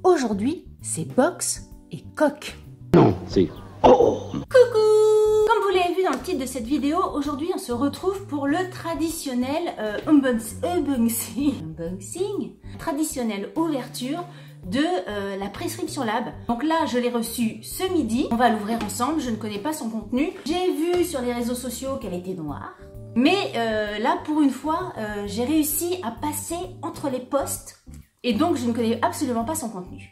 Aujourd'hui, c'est box et coq. Non, c'est... Oh! Coucou! Comme vous l'avez vu dans le titre de cette vidéo, aujourd'hui on se retrouve pour le traditionnel unboxing, traditionnelle ouverture de la prescription lab. Donc là, je l'ai reçue ce midi. On va l'ouvrir ensemble, je ne connais pas son contenu. J'ai vu sur les réseaux sociaux qu'elle était noire. Mais là, pour une fois, j'ai réussi à passer entre les postes. Et donc, je ne connais absolument pas son contenu.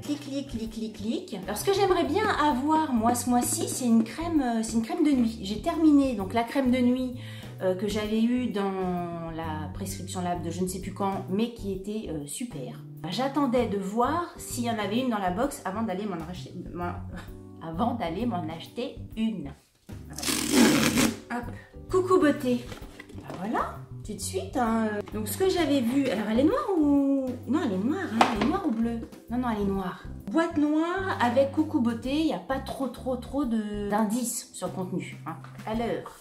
Clic, clic, clic, clic, clic. Alors, ce que j'aimerais bien avoir, moi, ce mois-ci, c'est une crème de nuit. J'ai terminé donc la crème de nuit que j'avais eue dans la prescription lab de je ne sais plus quand, mais qui était super. J'attendais de voir s'il y en avait une dans la box avant d'aller m'en acheter une. Hop. Coucou beauté. Ben voilà, tout de suite. Hein. Donc ce que j'avais vu, alors elle est noire ou... Non, elle est noire, hein. Elle est noire ou bleue? Non, non, elle est noire. Boîte noire avec coucou beauté, il n'y a pas trop d'indices sur le contenu. Hein. Alors,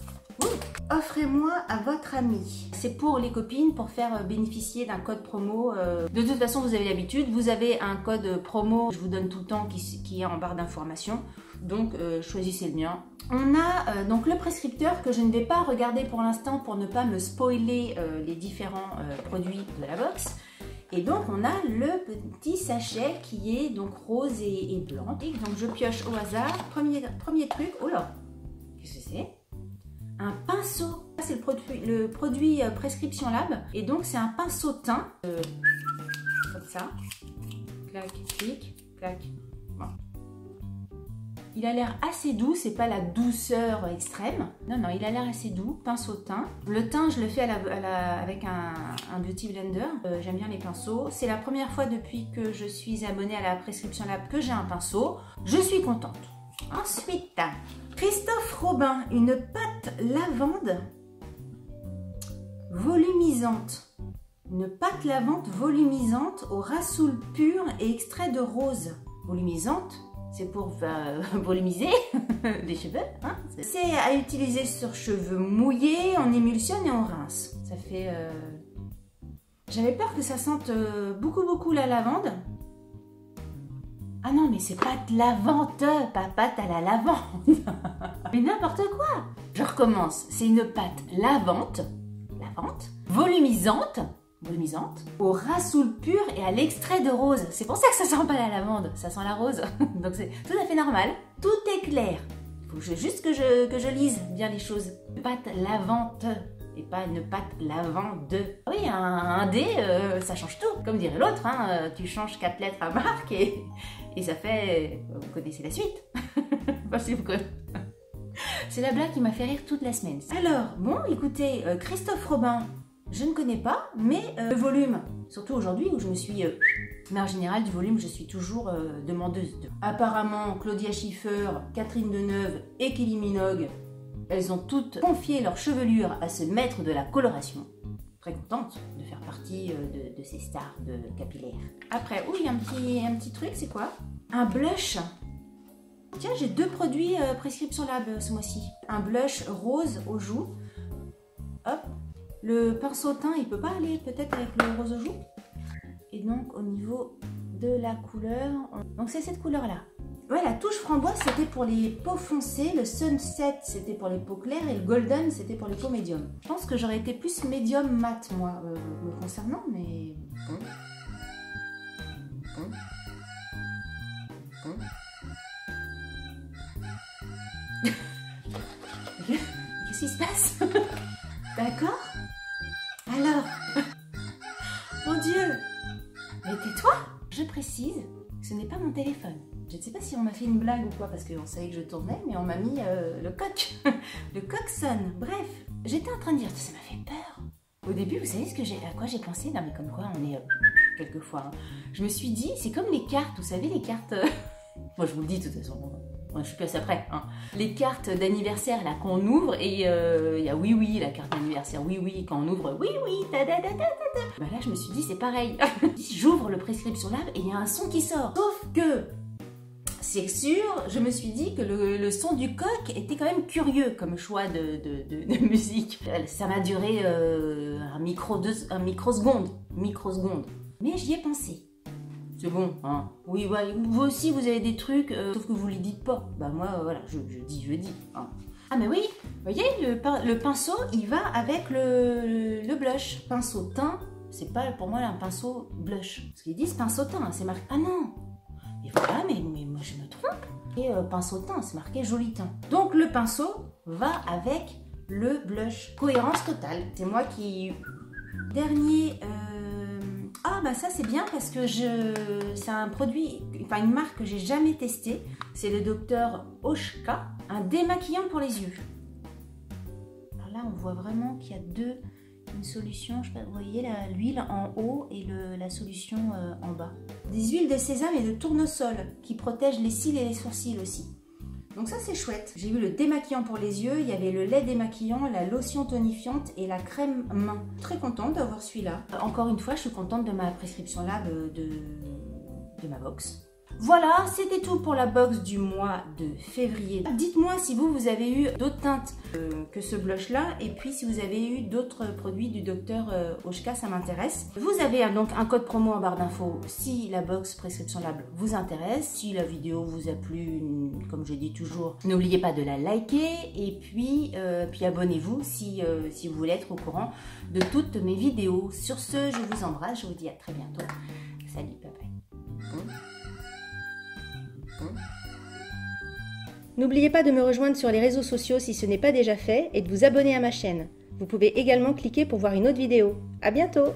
offrez-moi à votre ami. C'est pour les copines, pour faire bénéficier d'un code promo. De toute façon, vous avez l'habitude, vous avez un code promo, je vous donne tout le temps, qui est en barre d'information. Donc, choisissez le mien. On a donc le prescripteur que je ne vais pas regarder pour l'instant pour ne pas me spoiler les différents produits de la box. Et donc, on a le petit sachet qui est donc rose et blanc. Et donc, je pioche au hasard. Premier truc. Oh là! Qu'est-ce que c'est? Un pinceau. C'est le produit prescription lab. Et donc, c'est un pinceau teint. Comme ça. Clac, clic, clac. Bon. Il a l'air assez doux, c'est pas la douceur extrême. Non, non, il a l'air assez doux, pinceau teint. Le teint, je le fais avec un Beauty Blender. J'aime bien les pinceaux. C'est la première fois depuis que je suis abonnée à la prescription lab que j'ai un pinceau. Je suis contente. Ensuite, Christophe Robin, une pâte lavande volumisante. Une pâte lavande volumisante au rassoul pur et extrait de rose. Volumisante, c'est pour volumiser les cheveux. Hein. C'est à utiliser sur cheveux mouillés, on émulsionne et on rince. Ça fait... J'avais peur que ça sente beaucoup la lavande. Ah non, mais c'est pâte lavante, pas pâte à la lavande. Mais n'importe quoi. Je recommence. C'est une pâte lavante, volumisante, au rassoul pur et à l'extrait de rose. C'est pour ça que ça sent pas la lavande, ça sent la rose. Donc c'est tout à fait normal. Tout est clair. Il faut juste que je lise bien les choses. Pâte lavante et pas une pâte lavande. Oui, un D, ça change tout. Comme dirait l'autre, hein, tu changes 4 lettres à marque et ça fait... Vous connaissez la suite. Enfin, si vous connaissez. C'est la blague qui m'a fait rire toute la semaine. Alors, bon, écoutez, Christophe Robin, je ne connais pas, mais le volume, surtout aujourd'hui où je me suis... mais en général, du volume, je suis toujours demandeuse. Apparemment, Claudia Schiffer, Catherine Deneuve et Kylie Minogue, elles ont toutes confié leur chevelure à ce maître de la coloration. Très contente de faire partie de ces stars de capillaire. Après, il y a un petit truc, c'est quoi? Un blush. Tiens, j'ai 2 produits prescription lab ce mois-ci. Un blush rose aux joues. Hop. Le pinceau teint, il peut pas aller peut-être avec le rose aux joues. Et donc, au niveau de la couleur... Donc, c'est cette couleur-là. Ouais, la touche framboise, c'était pour les peaux foncées. Le sunset, c'était pour les peaux claires. Et le golden, c'était pour les peaux médium. Je pense que j'aurais été plus médium mat, moi, me concernant. Mais bon. Qu'est-ce qui se passe? D'accord? Alors? Mon Dieu! Mais tais-toi! Je précise que ce n'est pas mon téléphone. Je ne sais pas si on m'a fait une blague ou quoi, parce qu'on savait que je tournais, mais on m'a mis le coq. Le coq sonne. Bref, j'étais en train de dire, ça m'a fait peur. Au début, vous savez à quoi j'ai pensé? Non mais comme quoi, on est quelquefois. Hein. Je me suis dit, c'est comme les cartes, vous savez, les cartes... Moi, je vous le dis de toute façon. Moi, je suis plus après. Hein. Les cartes d'anniversaire, là, qu'on ouvre, et il y a oui, la carte d'anniversaire, oui, quand on ouvre, oui, ta. Bah là, je me suis dit, c'est pareil. J'ouvre le prescription lab et il y a un son qui sort. Sauf que, c'est sûr, je me suis dit que le son du coq était quand même curieux comme choix de musique. Ça m'a duré un microseconde. Mais j'y ai pensé. C'est bon, hein. Oui, ouais, vous aussi, vous avez des trucs, sauf que vous les dites pas. Bah moi, voilà, je dis. Hein. Ah mais oui, vous voyez, le pinceau, il va avec le blush. Pinceau teint, c'est pas pour moi un pinceau blush. Parce qu'ils disent pinceau teint, c'est marqué... Ah non. Et voilà, mais moi je me trompe. Et pinceau teint, c'est marqué joli teint. Donc le pinceau va avec le blush. Cohérence totale. C'est moi qui... Dernier... Ah bah ça c'est bien parce que c'est un produit, enfin une marque que j'ai jamais testé. C'est le Dr Oshka, un démaquillant pour les yeux. Alors là on voit vraiment qu'il y a une solution, je sais pas, vous voyez l'huile en haut et la solution en bas. Des huiles de sésame et de tournesol qui protègent les cils et les sourcils aussi. Donc ça c'est chouette. J'ai eu le démaquillant pour les yeux, il y avait le lait démaquillant, la lotion tonifiante et la crème main. Très contente d'avoir celui-là. Encore une fois, je suis contente de ma prescription Lab de ma box. Voilà, c'était tout pour la box du mois de février. Dites-moi si vous avez eu d'autres teintes que ce blush là, et puis si vous avez eu d'autres produits du Dr Oshka, ça m'intéresse. Vous avez donc un code promo en barre d'infos si la box Prescription Lab vous intéresse. Si la vidéo vous a plu, comme je dis toujours, n'oubliez pas de la liker, et puis abonnez-vous si vous voulez être au courant de toutes mes vidéos. Sur ce, je vous embrasse, je vous dis à très bientôt. Salut, bye bye. N'oubliez pas de me rejoindre sur les réseaux sociaux si ce n'est pas déjà fait et de vous abonner à ma chaîne. Vous pouvez également cliquer pour voir une autre vidéo. À bientôt!